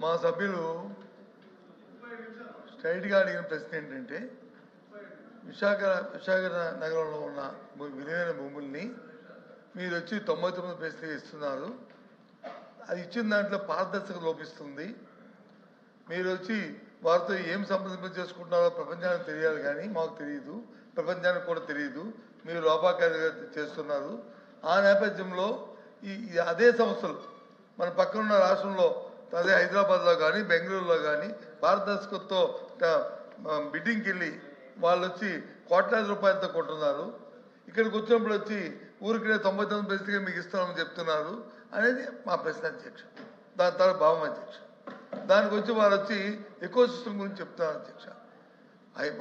మా సభ్యులు స్ట్రైట్గా అడిగిన ప్రశ్న ఏంటంటే విశాఖ నగరంలో ఉన్న విలువైన భూముల్ని మీరు వచ్చి 99% ఇస్తున్నారు. అది ఇచ్చిన దాంట్లో పారదర్శకత లోపిస్తుంది. మీరు వచ్చి వారితో ఏం సంప్రదింపు చేసుకుంటున్నారో ప్రపంచానికి తెలియాలి, కానీ మాకు తెలియదు, ప్రపంచానికి కూడా తెలియదు. మీరు లోపాకారిగా చేస్తున్నారు. ఆ నేపథ్యంలో అదే సంస్థలు మన పక్కనున్న రాష్ట్రంలో, అదే హైదరాబాద్లో కానీ బెంగళూరులో కానీ పారదర్శకతతో బిడ్డింగ్కి వెళ్ళి వాళ్ళు వచ్చి కోట్లాది రూపాయలతో కొంటున్నారు. ఇక్కడికి వచ్చినప్పుడు వచ్చి ఊరికే 99% మీకు ఇస్తామని చెప్తున్నారు అనేది మా ప్రశ్న అధ్యక్ష. దాని తర్వాత భావం అధ్యక్ష. దానికి వచ్చి వారు వచ్చి ఎకో సిస్టమ్ గురించి చెప్తున్నారు అధ్యక్ష.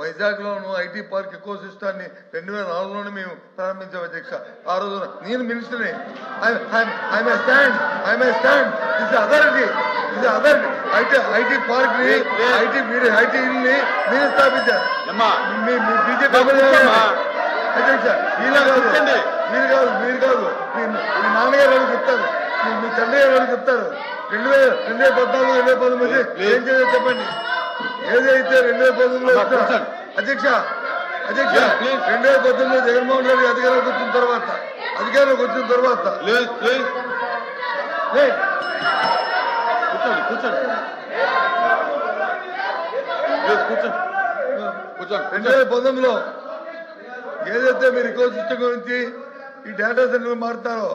వైజాగ్లోను ఐటీ పార్క్ ఎకో సిస్టాన్ని 2004లోనే మేము ప్రారంభించాం అధ్యక్ష. ఆ రోజున నేను మినిస్టర్ని ఐటీ పార్క్ ని ఐటీని నేను స్థాపించాను. బీజేపీ అధ్యక్ష. మీరు కాదు మీ నాన్నగారు వాళ్ళు చెప్తారు, మీ తండ్రి గారు వాళ్ళు చెప్తారు. 2014, 2019 ఏం చేయాలో చెప్పండి. ఏదైతే 2019లో అధ్యక్ష 2019లో జగన్మోహన్ రెడ్డి అధికారంలోకి వచ్చిన తర్వాత కూర్చోండి 2019లో ఏదైతే మీరు ఎకో సిస్టమ్ గురించి ఈ డేటా సెంటర్ మారుతారో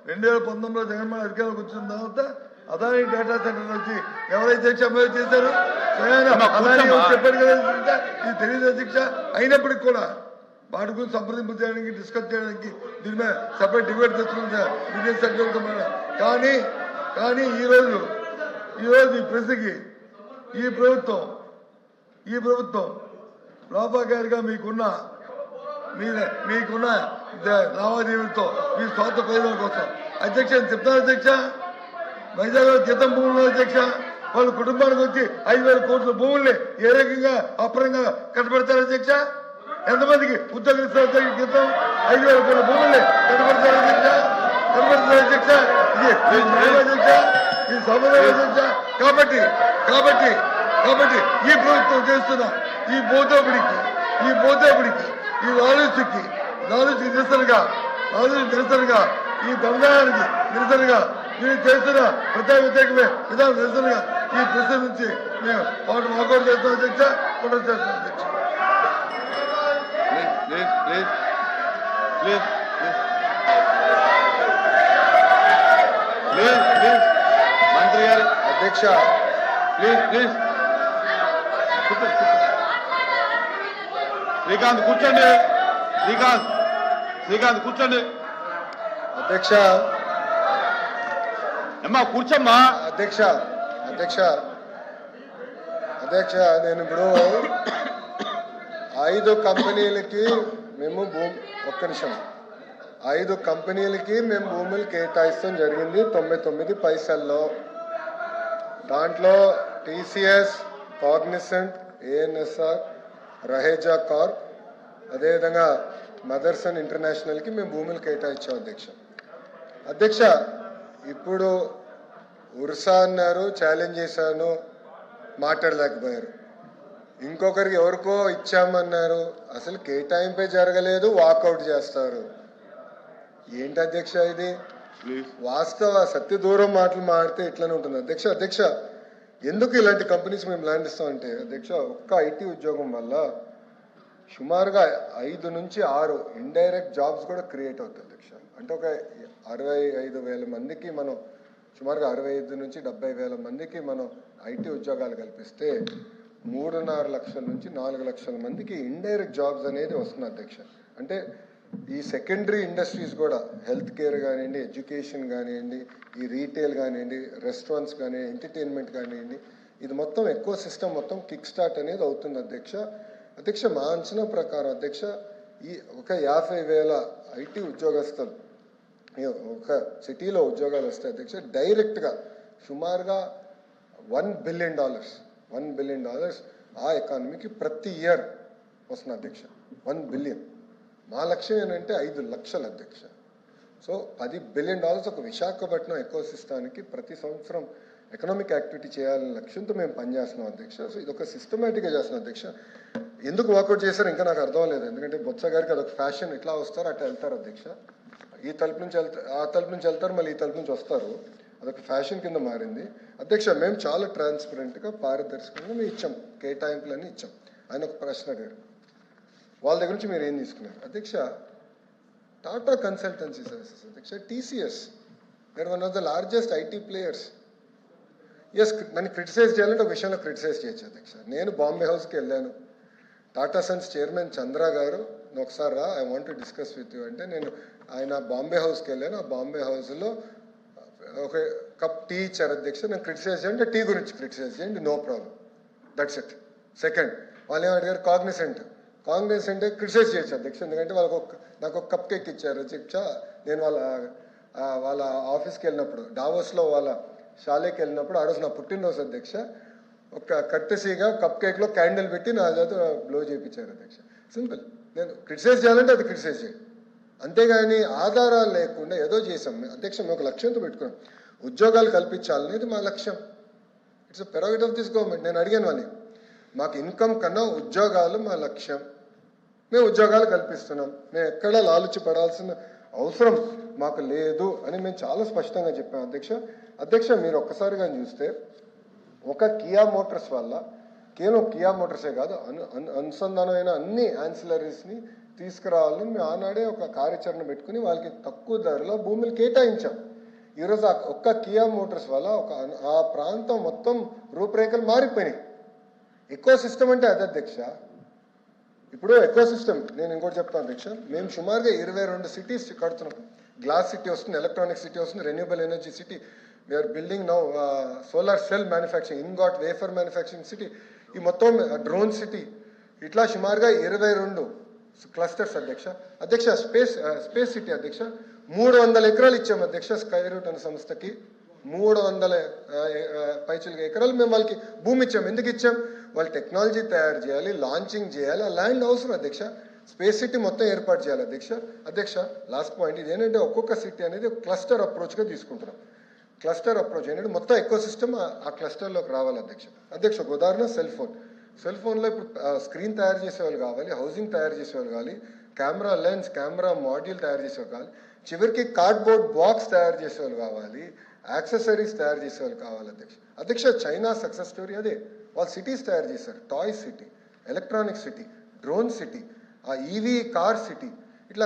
2019లో జగన్మోహన్ అధికారంలోకి వచ్చిన తర్వాత అదాని డేటా సెంటర్ వచ్చి ఎవరైతే అమలు చేశారో అదాని చెప్పాడు కదా. ఇది తెలియదు అధ్యక్ష. అయినప్పటికి కూడా వాటి గురించి సంప్రదింపు చేయడానికి, డిస్కస్ చేయడానికి దీని మీద సపరేట్ డిబేట్ తెచ్చుకుంటా బిజినెస్ సెక్టర్. కానీ ఈరోజు ఈ ప్రశ్నకి ఈ ప్రభుత్వం లోపాకారిగా మీకున్న లావాదేవీలతో మీ స్వార్థ ప్రయోజనం కోసం అధ్యక్ష చెప్తాను అధ్యక్ష. వైజాగ్లో జీతం భూములు అధ్యక్ష, వాళ్ళ కుటుంబానికి వచ్చి 5,000 కోట్ల భూముల్ని ఏ రకంగా అపరంగా కట్టబెడతారు అధ్యక్ష? ఎంతమందికి ఉద్యోగం ఇస్తారు జీతం? 5,000 కోట్ల భూముల్ని కట్టబెడతారు అధ్యక్ష. ఇది సమాధానం అధ్యక్ష. కాబట్టి ఈ ప్రభుత్వం చేస్తున్న ఈ బోధోపిడికి ఈ లాలూచికి నిరసనగా ఈ దందానికి నిరసనగా మీరు చేస్తున్న వ్యతిరేకమే విధానం నిరసనగా ఈ ప్రశ్న నుంచి మేము వాకౌట్ చేస్తాం అధ్యక్ష. వాకౌట్ చేస్తాం అధ్యక్ష. మంత్రి గారు అధ్యక్ష ప్లీజ్ శ్రీకాంత్ కూర్చోండి. శ్రీకాంత్ కూర్చోండి అధ్యక్ష. అమ్మా కూర్చోమ్మా అధ్యక్ష. నేను ఇప్పుడు 5 కంపెనీలకి మేము ఒక్క నిమిషం 5 కంపెనీలకి మేము భూములు కేటాయిస్తాం జరిగింది 99 పైసల్లో. దాంట్లో TCS, Cognizant, ANSR, Raheja Corp, అదేవిధంగా మదర్సన్ ఇంటర్నేషనల్కి మేము భూములు కేటాయించాం అధ్యక్ష. ఇప్పుడు ఉర్సా అన్నారు, ఛాలెంజ్ చేశాను, మాట్లాడలేకపోయారు. ఇంకొకరికి ఎవరికో ఇచ్చామన్నారు, అసలు కేటాయింపే జరగలేదు, వాకౌట్ చేస్తారు. ఏంటి అధ్యక్ష ఇది? వాస్తవ సత్య దూరం మాటలు మాడితే ఇట్లనే ఉంటుంది అధ్యక్ష. ఎందుకు ఇలాంటి కంపెనీస్ మేము ల్యాండ్ ఇస్తామంటే అధ్యక్ష, ఒక్క ఐటీ ఉద్యోగం వల్ల సుమారుగా 5 నుంచి 6 ఇండైరెక్ట్ జాబ్స్ కూడా క్రియేట్ అవుతాయి అధ్యక్ష. అంటే ఒక 65,000 మందికి మనం సుమారుగా 65 నుంచి 70,000 మందికి మనం ఐటీ ఉద్యోగాలు కల్పిస్తే 3.5 లక్షల నుంచి 4 లక్షల మందికి ఇండైరెక్ట్ జాబ్స్ అనేది వస్తుంది అధ్యక్ష. అంటే ఈ సెకండరీ ఇండస్ట్రీస్ కూడా హెల్త్ కేర్ కానివ్వండి, ఎడ్యుకేషన్ కానివ్వండి, ఈ రీటైల్ కానివ్వండి, రెస్టారెంట్స్ కానివ్వండి, ఎంటర్టైన్మెంట్ కానివ్వండి, ఇది మొత్తం ఎకో సిస్టమ్ మొత్తం కిక్ స్టార్ట్ అనేది అవుతుంది అధ్యక్ష. మా అంచనా ప్రకారం అధ్యక్ష ఈ ఒక 50,000 ఐటీ ఉద్యోగస్తులు ఒక సిటీలో ఉద్యోగాలు వస్తాయి అధ్యక్ష. డైరెక్ట్గా సుమారుగా $1 బిలియన్ ఆ ఎకానమీకి ప్రతి ఇయర్ వస్తుంది అధ్యక్ష. 1 బిలియన్. మా లక్ష్యం ఏంటంటే 5 లక్షలు అధ్యక్ష. సో $10 బిలియన్ ఒక విశాఖపట్నం ఎకోసిస్టానికి ప్రతి సంవత్సరం ఎకనామిక్ యాక్టివిటీ చేయాలనే లక్ష్యంతో మేము పనిచేస్తున్నాం అధ్యక్ష. సో ఇది ఒక సిస్టమేటిక్గా చేస్తున్నాం అధ్యక్ష. ఎందుకు వాకౌట్ చేశారో ఇంకా నాకు అర్థం లేదు. ఎందుకంటే బొత్స గారికి అదొక ఫ్యాషన్, ఇట్లా వస్తారు అట్లా వెళ్తారు అధ్యక్ష. ఈ తలుపు నుంచి వెళ్తారు, ఆ తలుపు నుంచి వెళ్తారు, మళ్ళీ ఈ తలుపు నుంచి వస్తారు. అదొక ఫ్యాషన్ కింద మారింది అధ్యక్ష. మేము చాలా ట్రాన్స్పరెంట్గా పారదర్శకంగా మేము ఇచ్చాం, కేటాయింపులన్నీ ఇచ్చాం. ఆయన ఒక ప్రశ్న అడిగారు, వాళ్ళ దగ్గర నుంచి మీరు ఏం తీసుకున్నారు అధ్యక్ష? టాటా కన్సల్టెన్సీ సర్వీసెస్ అధ్యక్ష, TCS, they're one of the largest IT players. Yes, నన్ను క్రిటిసైజ్ చేయాలంటే ఒక విషయంలో క్రిటిసైజ్ చేయొచ్చు అధ్యక్ష. నేను బాంబే హౌస్కి వెళ్ళాను, టాటా సన్స్ చైర్మన్ చంద్ర గారు ఒకసారి రా, I want to discuss with you అంటే నేను ఆయన బాంబే హౌస్కి వెళ్ళాను. ఆ బాంబే హౌస్లో ఒక కప్ టీ ఇచ్చారు అధ్యక్ష. నేను క్రిటిసైజ్ చేయండి, టీ గురించి క్రిటిసైజ్ చేయండి, no problem, that's it. Second, వాళ్ళు ఏమడిగారు, కాగ్నిసెంట్ క్రిటిసైజ్ చేయొచ్చు అధ్యక్ష. ఎందుకంటే వాళ్ళకు నాకు ఒక కప్ కేక్ ఇచ్చారు అధ్యక్ష. నేను వాళ్ళ ఆఫీస్కి వెళ్ళినప్పుడు, డావోస్లో వాళ్ళ షాలేకి వెళ్ళినప్పుడు, ఆ రోజు నా పుట్టినరోజు అధ్యక్ష, ఒక కట్టెసీగా కప్ కేక్లో క్యాండిల్ పెట్టి నా చేత బ్లో చేయించారు అధ్యక్ష. సింపుల్. నేను క్రిటిసైజ్ చేయాలంటే అది క్రిటిసైజ్ చేయండి, అంతేగాని ఆధారాలు లేకుండా ఏదో చేసాం అధ్యక్ష. మేము ఒక లక్ష్యంతో పెట్టుకున్నాం, ఉద్యోగాలు కల్పించాలనేది మా లక్ష్యం. It's a prerogative of this government. నేను అడిగాను వాళ్ళని, మాకు ఇన్కమ్ కన్నా ఉద్యోగాలు మా లక్ష్యం, మేము ఉద్యోగాలు కల్పిస్తున్నాం, మేము ఎక్కడా లాలుచి పడాల్సిన అవసరం మాకు లేదు అని మేము చాలా స్పష్టంగా చెప్పాం అధ్యక్ష. మీరు ఒక్కసారిగా చూస్తే ఒక కియా మోటార్స్ వల్ల, కేవలం కియా మోటార్సే కాదు, అనుసంధానమైన అన్ని యాన్సిలరీస్ని తీసుకురావాలని మేము ఆనాడే ఒక కార్యాచరణ పెట్టుకుని వాళ్ళకి తక్కువ ధరలో భూములు కేటాయించాం. ఈరోజు ఒక్క కియా మోటార్స్ వల్ల ఆ ప్రాంతం మొత్తం రూపురేఖలు మారిపోయినాయి. ఎకో సిస్టమ్ అంటే అది అధ్యక్ష. ఇప్పుడు ఎకో సిస్టమ్ నేను ఇంకోటి చెప్తాను అధ్యక్ష. మేము సుమారుగా 22 సిటీస్ కడుతున్నాం. గ్లాస్ సిటీ వస్తుంది, ఎలక్ట్రానిక్ సిటీ వస్తుంది, renewable energy city, we are building now solar cell manufacturing, ingot wafer manufacturing city, ఈ మొత్తం డ్రోన్ సిటీ, ఇట్లా సుమారుగా 22 క్లస్టర్స్ అధ్యక్ష. స్పేస్ సిటీ అధ్యక్ష 300 ఎకరాలు ఇచ్చాము అధ్యక్ష. స్కై రూట్ అనే సంస్థకి 300 పైచులుగా ఎకరాలు మేము వాళ్ళకి భూమి ఇచ్చాము. ఎందుకు ఇచ్చాం? వాళ్ళు టెక్నాలజీ తయారు చేయాలి, లాంచింగ్ చేయాలి, ఆ ల్యాండ్ అవసరం అధ్యక్ష. స్పేస్ సిటీ మొత్తం ఏర్పాటు చేయాలి అధ్యక్ష. లాస్ట్ పాయింట్ ఇది ఏంటంటే, ఒక్కొక్క సిటీ అనేది క్లస్టర్ అప్రోచ్గా తీసుకుంటున్నాం. క్లస్టర్ అప్రోచ్ ఏంటంటే మొత్తం ఎకో సిస్టమ్ ఆ క్లస్టర్లోకి రావాలి అధ్యక్ష. ఒక ఉదాహరణ, సెల్ ఫోన్లో ఇప్పుడు స్క్రీన్ తయారు చేసేవాళ్ళు కావాలి, హౌసింగ్ తయారు చేసేవాళ్ళు కావాలి, కెమెరా లెన్స్, కెమెరా మాడ్యూల్ తయారు చేసేవాళ్ళు కావాలి, చివరికి కార్డ్బోర్డ్ బాక్స్ తయారు చేసేవాళ్ళు కావాలి, యాక్సెసరీస్ తయారు చేసేవాళ్ళు కావాలి అధ్యక్ష. చైనా సక్సెస్ స్టోరీ అదే. వాళ్ళు సిటీస్ తయారు చేశారు, toy city, electronic city, drone city, ఆ ఈవీ కార్ సిటీ, ఇట్లా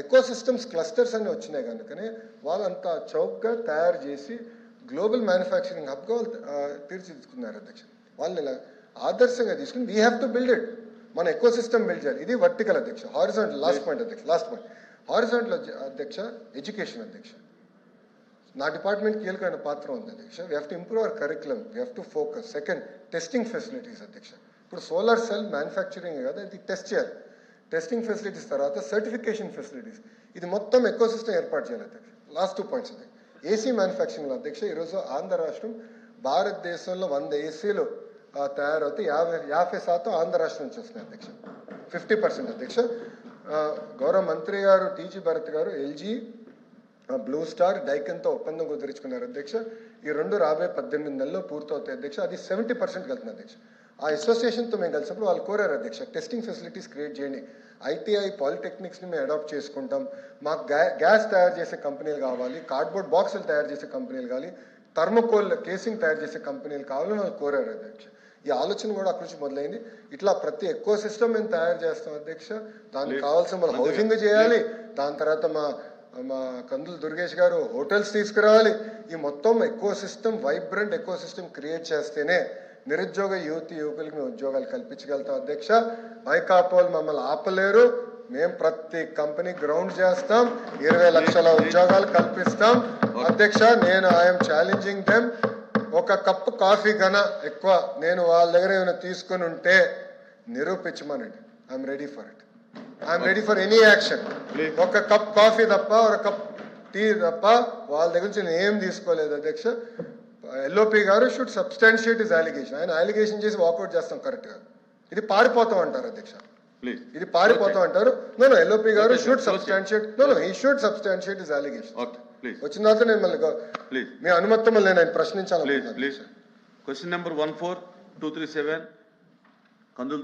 ఎకో సిస్టమ్స్ క్లస్టర్స్ అన్నీ వచ్చినాయి కనుకనే వాళ్ళంతా చౌకగా తయారు చేసి గ్లోబల్ మ్యానుఫ్యాక్చరింగ్ హబ్గా వాళ్ళు తీర్చిదిద్దుకున్నారు అధ్యక్ష. వాళ్ళని ఇలా ఆదర్శంగా తీసుకుని we have to build it. మన ఎకో సిస్టమ్ బిల్డ్ చేయాలి. ఇది వర్టికల్ అధ్యక్ష. హారిజాంటల్ లాస్ట్ పాయింట్ హారిజాంటల్ అధ్యక్ష, ఎడ్యుకేషన్ అధ్యక్ష. నా డిపార్ట్మెంట్ కీలకమైన పాత్ర ఉంది అధ్యక్ష. We have to improve our curriculum, we have to focus. Second, testing facilities అధ్యక్ష. ఇప్పుడు సోలార్ సెల్ మ్యానుఫ్యాక్చరింగ్ కదా, ఇది టెస్ట్ చేయాలి. టెస్టింగ్ ఫెసిలిటీస్ తర్వాత సర్టిఫికేషన్ ఫెసిలిటీస్, ఇది మొత్తం ఎకో సిస్టమ్ ఏర్పాటు చేయాలి అధ్యక్ష. లాస్ట్ 2 పాయింట్స్ అధ్యక్ష. ఏసీ మ్యానుఫ్యాక్చరింగ్లో అధ్యక్ష, ఈరోజు ఆంధ్ర రాష్ట్రం భారతదేశంలో 100 ఏసీలు తయారవుతాయి, 50% ఆంధ్ర రాష్ట్రం నుంచి వస్తున్నాయి అధ్యక్ష. 50% అధ్యక్ష. గౌరవ మంత్రి గారు టీజీ భరత్ గారు LG, బ్లూ స్టార్, డైకన్తో ఒప్పందం కుదుర్చుకున్నారు అధ్యక్ష. ఈ రెండు రాబోయే 18 నెలల్లో పూర్తవుతాయి అధ్యక్ష. అది 70% వెళ్తుంది అధ్యక్ష. ఆ అసోసియేషన్తో మేము కలిసినప్పుడు వాళ్ళు కోరారు అధ్యక్ష, టెస్టింగ్ ఫెసిలిటీస్ క్రియేట్ చేయండి, ITI పాలిటెక్నిక్స్ని మేము అడాప్ట్ చేసుకుంటాం, మాకు గ్యాస్ తయారు చేసే కంపెనీలు కావాలి, కార్డ్బోర్డ్ బాక్సులు తయారు చేసే కంపెనీలు కావాలి, థర్మోకోల్ కేసింగ్ తయారు చేసే కంపెనీలు కావాలని వాళ్ళు కోరారు అధ్యక్ష. ఈ ఆలోచన కూడా అక్కడి నుంచి మొదలైంది. ఇట్లా ప్రతి ఎకో సిస్టమ్ మేము తయారు చేస్తాం అధ్యక్ష. దానికి కావాల్సిన మన హౌసింగ్ చేయాలి, దాని తర్వాత మా కందులు దుర్గేష్ గారు హోటల్స్ తీసుకురావాలి. ఈ మొత్తం eco system, vibrant eco system create చేస్తేనే నిరుద్యోగ యువకులకి మేము ఉద్యోగాలు కల్పించగలుగుతాం అధ్యక్ష. వైకాపోల్ మమ్మల్ని ఆపలేరు. మేము ప్రతి కంపెనీ గ్రౌండ్ చేస్తాం, 20 లక్షల ఉద్యోగాలు కల్పిస్తాం అధ్యక్ష. నేను ఐఎమ్ ఛాలెంజింగ్ దెమ్. ఒక కప్పు కాఫీ కన్నా ఎక్కువ నేను వాళ్ళ దగ్గర ఏమైనా తీసుకుని ఉంటే నిరూపించమనండి. I'm ready for it. I'm ready for any action. ఒక కప్ కాఫీ తప్ప, ఒక కప్ టీ తప్ప వాళ్ళ దగ్గర నుంచి నేను ఏం తీసుకోలేదు అధ్యక్ష. LOP గారు షుడ్ సబ్స్టాన్షియేట్ ఇస్ అలిగేషన్. ఆయన అలిగేషన్ చేసి వాకౌట్ చేస్తాం కరెక్ట్గా, ఇది పారిపోతాం అంటారు అధ్యక్ష. ప్లీజ్. ఇది పారిపోతాం అంటారు. నో ఎల్ఓపి గారు Okay, should sir. Substantiate he should substantiate his allegation. Okay please వచ్చిన తర్వాత నేను మళ్ళీ ప్లీజ్ మీ అనుమతి మళ్ళీ నేను ప్లీజ్ ప్రశ్నించాలి. ప్లీజ్. క్వశ్చన్ నెంబర్ 14237 కందులు